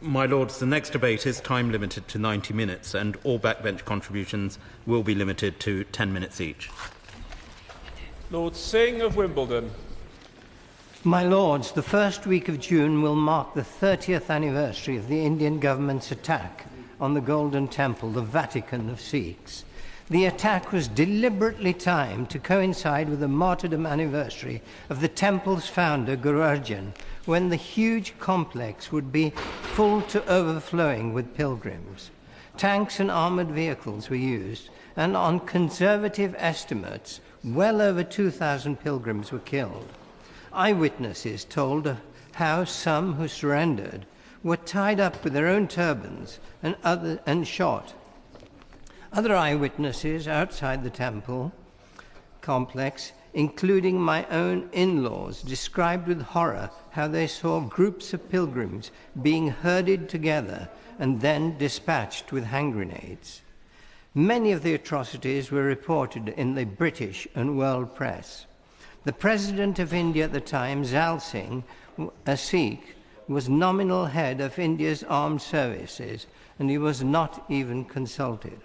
My Lords, the next debate is time limited to 90 minutes and all backbench contributions will be limited to 10 minutes each. Lord Singh of Wimbledon. My Lords, the first week of June will mark the 30th anniversary of the Indian government's attack on the Golden Temple, the Vatican of Sikhs. The attack was deliberately timed to coincide with the martyrdom anniversary of the temple's founder, Guru Arjan, when the huge complex would be full to overflowing with pilgrims. Tanks and armoured vehicles were used, and on conservative estimates, well over 2,000 pilgrims were killed. Eyewitnesses told of how some who surrendered were tied up with their own turbans and shot. Other eyewitnesses outside the temple complex, including my own in-laws, described with horror how they saw groups of pilgrims being herded together and then dispatched with hand grenades. Many of the atrocities were reported in the British and world press. The President of India at the time, Lord Singh, a Sikh, was nominal head of India's armed services, and he was not even consulted.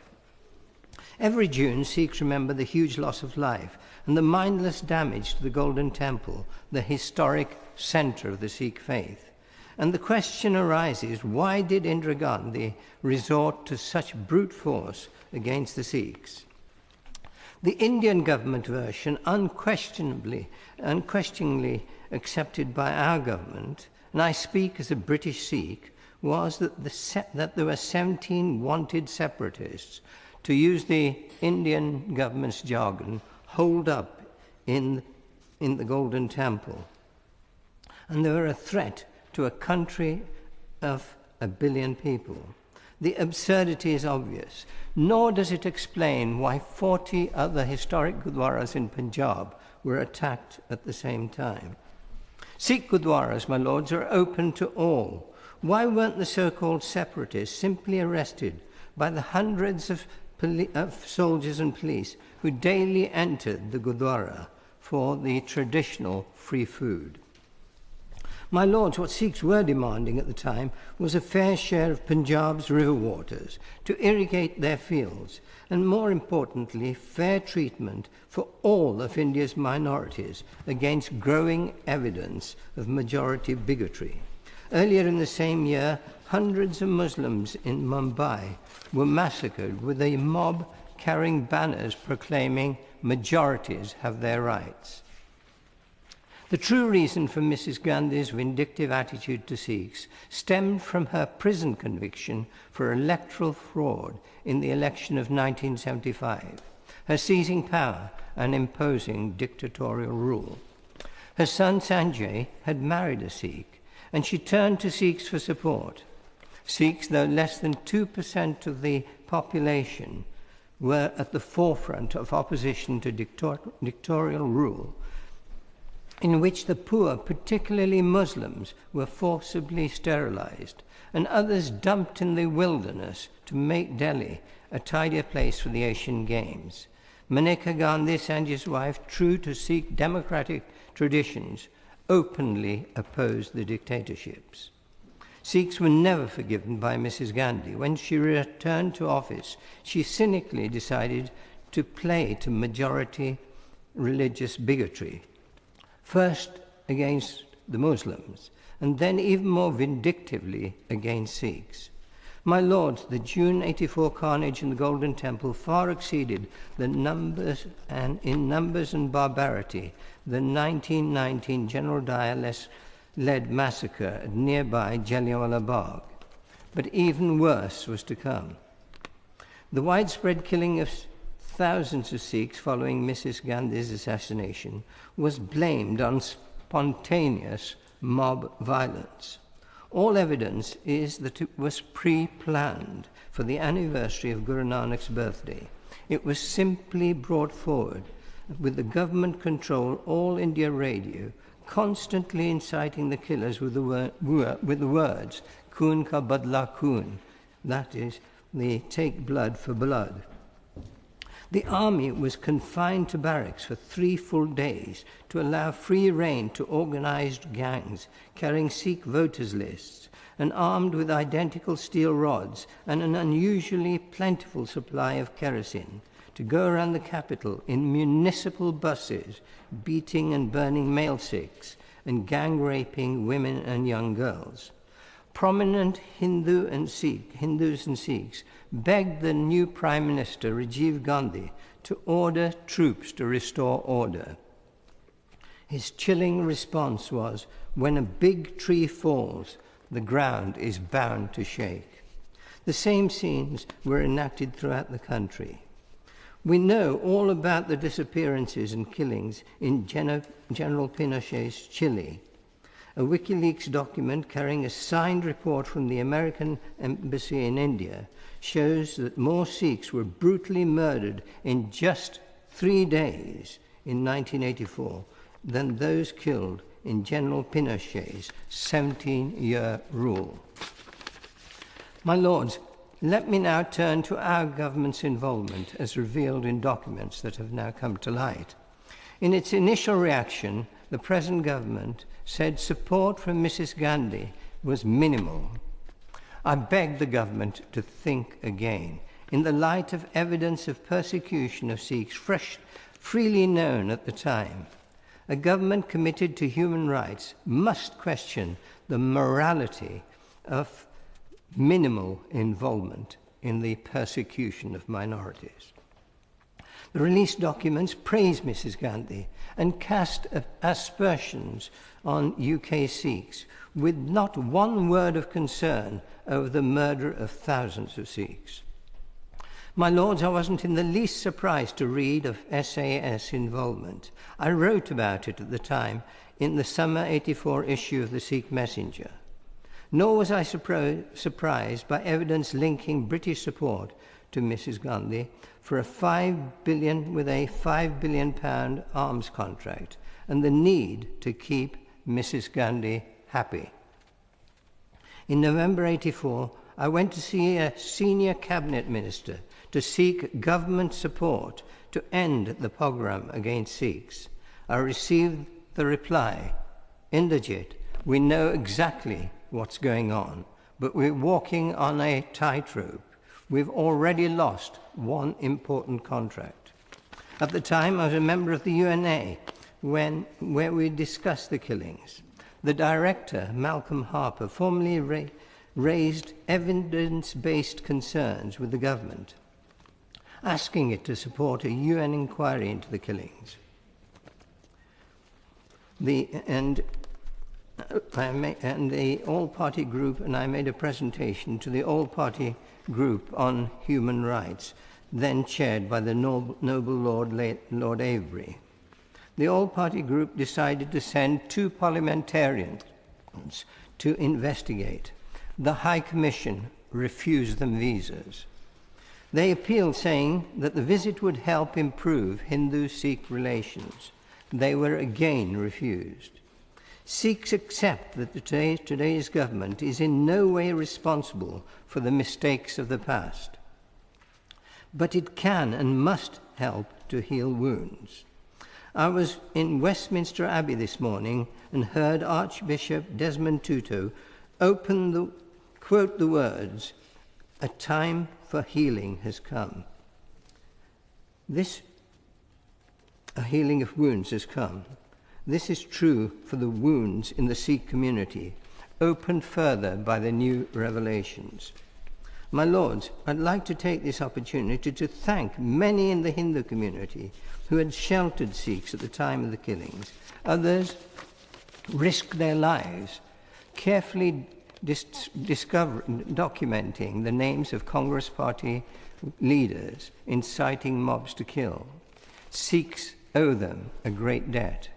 Every June, Sikhs remember the huge loss of life and the mindless damage to the Golden Temple, the historic centre of the Sikh faith. And the question arises, why did Indira Gandhi resort to such brute force against the Sikhs? The Indian government version, unquestioningly accepted by our government, and I speak as a British Sikh, was that there were 17 wanted separatists, to use the Indian government's jargon, holed up in the Golden Temple. And they were a threat to a country of 1 billion people. The absurdity is obvious, nor does it explain why 40 other historic gurdwaras in Punjab were attacked at the same time. Sikh gurdwaras, my lords, are open to all. Why weren't the so-called separatists simply arrested by the hundreds of soldiers and police who daily entered the Gurdwara for the traditional free food? My lords, what Sikhs were demanding at the time was a fair share of Punjab's river waters to irrigate their fields, and more importantly, fair treatment for all of India's minorities against growing evidence of majority bigotry. Earlier in the same year, hundreds of Muslims in Mumbai were massacred with a mob carrying banners proclaiming majorities have their rights. The true reason for Mrs. Gandhi's vindictive attitude to Sikhs stemmed from her prison conviction for electoral fraud in the election of 1975, her seizing power and imposing dictatorial rule. Her son Sanjay had married a Sikh, and she turned to Sikhs for support. Sikhs, though less than 2% of the population, were at the forefront of opposition to dictatorial rule, in which the poor, particularly Muslims, were forcibly sterilized, and others dumped in the wilderness to make Delhi a tidier place for the Asian Games. Maneka Gandhi, Sanjay's wife, true to Sikh democratic traditions, openly opposed the dictatorships. Sikhs were never forgiven by Mrs. Gandhi. When she returned to office, she cynically decided to play to majority religious bigotry, first against the Muslims, and then even more vindictively against Sikhs. My lords, the June 84 carnage in the Golden Temple far exceeded in numbers and barbarity the 1919 General Dyer-led massacre at nearby Jallianwala Bagh. But even worse was to come. The widespread killing of thousands of Sikhs following Mrs. Gandhi's assassination was blamed on spontaneous mob violence. All evidence is that it was pre-planned for the anniversary of Guru Nanak's birthday. It was simply brought forward with the government control All India Radio constantly inciting the killers with the words "Khoon ka badla khoon," that is, the take blood for blood. The army was confined to barracks for 3 full days to allow free rein to organized gangs carrying Sikh voters' lists and armed with identical steel rods and an unusually plentiful supply of kerosene to go around the capital in municipal buses, beating and burning male Sikhs and gang-raping women and young girls. Prominent Hindus and Sikhs begged the new Prime Minister, Rajiv Gandhi, to order troops to restore order. His chilling response was, "When a big tree falls, the ground is bound to shake." The same scenes were enacted throughout the country. We know all about the disappearances and killings in General Pinochet's Chile. A WikiLeaks document carrying a signed report from the American embassy in India shows that more Sikhs were brutally murdered in just 3 days in 1984 than those killed in General Pinochet's 17-year rule. My Lords, let me now turn to our government's involvement as revealed in documents that have now come to light. In its initial reaction, the present government said support from Mrs. Gandhi was minimal. I beg the government to think again. In the light of evidence of persecution of Sikhs freely known at the time, a government committed to human rights must question the morality of minimal involvement in the persecution of minorities. The released documents praise Mrs. Gandhi and cast aspersions on UK Sikhs with not one word of concern over the murder of thousands of Sikhs. My Lords, I wasn't in the least surprised to read of SAS involvement. I wrote about it at the time in the summer '84 issue of the Sikh Messenger. Nor was I surprised by evidence linking British support to Mrs. Gandhi for a £5 billion arms contract and the need to keep Mrs. Gandhi happy. In November '84, I went to see a senior cabinet minister to seek government support to end the pogrom against Sikhs. I received the reply, "Inderjit, we know exactly what's going on, but we're walking on a tightrope. We've already lost one important contract." At the time, I was a member of the UNA where we discussed the killings. The director, Malcolm Harper, formally raised evidence-based concerns with the government, asking it to support a UN inquiry into the killings. The all-party group, and I made a presentation to the all-party group on human rights, then chaired by the noble Lord Avebury. The all-party group decided to send 2 parliamentarians to investigate. The High Commission refused them visas. They appealed, saying that the visit would help improve Hindu-Sikh relations. They were again refused. Sikhs accept that today's government is in no way responsible for the mistakes of the past, but it can and must help to heal wounds. I was in Westminster Abbey this morning and heard Archbishop Desmond Tutu quote the words, "A time for healing has come." A healing of wounds has come. This is true for the wounds in the Sikh community, opened further by the new revelations. My Lords, I'd like to take this opportunity to thank many in the Hindu community who had sheltered Sikhs at the time of the killings. Others risked their lives, carefully documenting the names of Congress Party leaders inciting mobs to kill. Sikhs owe them a great debt.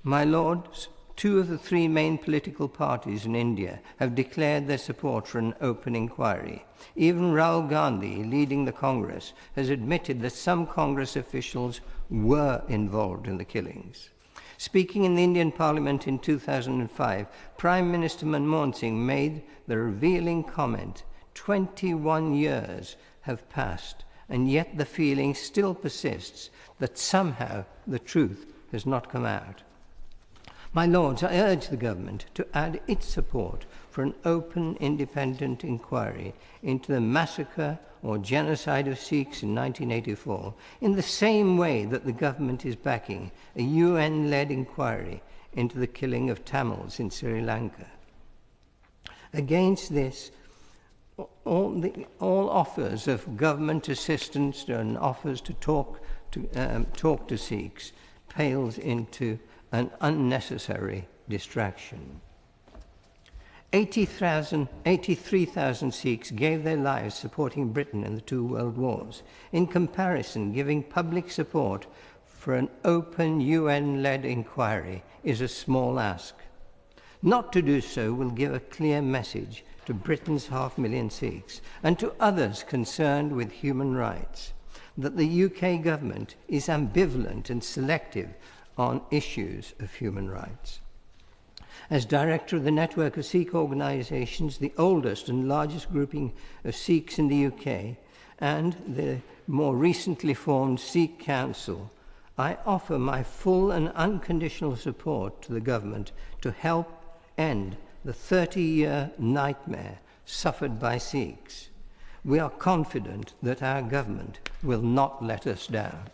My Lords, 2 of the 3 main political parties in India have declared their support for an open inquiry. Even Rahul Gandhi, leading the Congress, has admitted that some Congress officials were involved in the killings. Speaking in the Indian Parliament in 2005, Prime Minister Manmohan Singh made the revealing comment, 21 years have passed and yet the feeling still persists that somehow the truth has not come out. My Lords, I urge the government to add its support for an open, independent inquiry into the massacre or genocide of Sikhs in 1984, in the same way that the government is backing a UN-led inquiry into the killing of Tamils in Sri Lanka. Against this, all offers of government assistance and offers to talk to Sikhs pales into an unnecessary distraction. 83,000 Sikhs gave their lives supporting Britain in the two world wars. In comparison, giving public support for an open UN-led inquiry is a small ask. Not to do so will give a clear message to Britain's 500,000 Sikhs and to others concerned with human rights that the UK government is ambivalent and selective on issues of human rights. As director of the network of Sikh organisations, the oldest and largest grouping of Sikhs in the UK, and the more recently formed Sikh Council, I offer my full and unconditional support to the government to help end the 30-year nightmare suffered by Sikhs. We are confident that our government will not let us down.